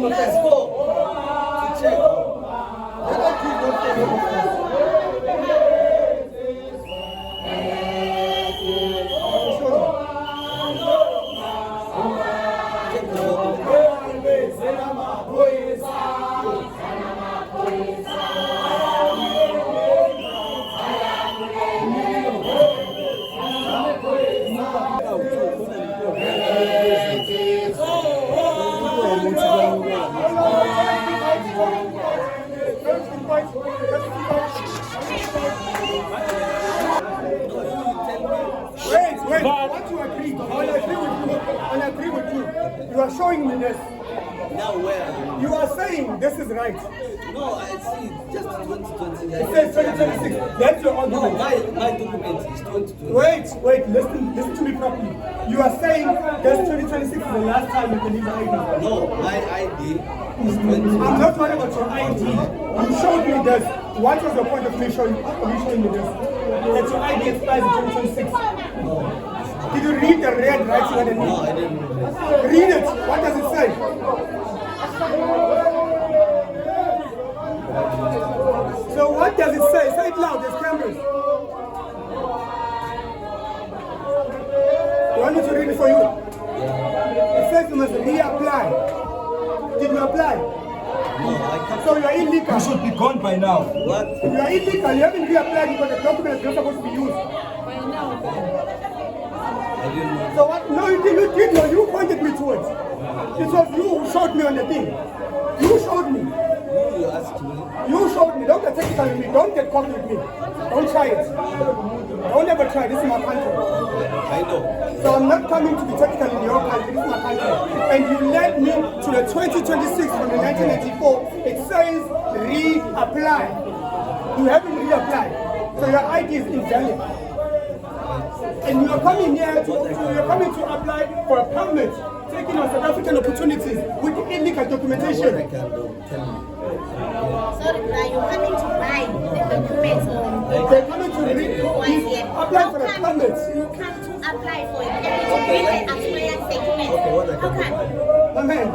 Home Affairs for to check. Let us keep going to Home Affairs. Wait, what you agree? I agree with you. You are showing me this. Now where? You are saying this is right. No, I see just 2020. It says 2026. That's your argument. No, my document is 2020. Wait, listen to me properly. You are saying that 2026 is the last time you can use ID. No, my ID is 2020. I'm not talking about your ID. You showed me this. What was the point of me showing me this? That your ID expires in 2026. No. Did you read the red writing underneath? No, I didn't read it. Read it. What does it say? So what does it say? Say it loud, there's cameras. You want me to read it for you? It says you must reapply. Did you apply? No, I can't. So you are illegal. You should be gone by now. What? You are illegal. You haven't reapplied because the document is not supposed to be used. I didn't know. So what? No, you did know. You pointed me towards. It was you who showed me on the thing. You showed me. You asked me. You showed me. Don't get technical with me. Don't get cocky with me. Don't try it. Don't ever try. This is my country. I know. So I'm not coming to be technical in your country. This is my country. And you led me to the 2026 from the 1984. It says reapply. You haven't reapplied. So your ID is invalid. And you are coming here to apply for a permit, taking on South African opportunities with illegal documentation. What I can do, tell me. Sorry, are you coming to buy the documents or They're coming to apply for a permit. you come to apply for a permit to bring an expired document? Okay, what I How can come? do. My man,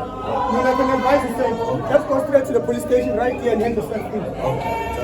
you're like an advisor saying, let's go straight to the police station right here and hand the stuff in.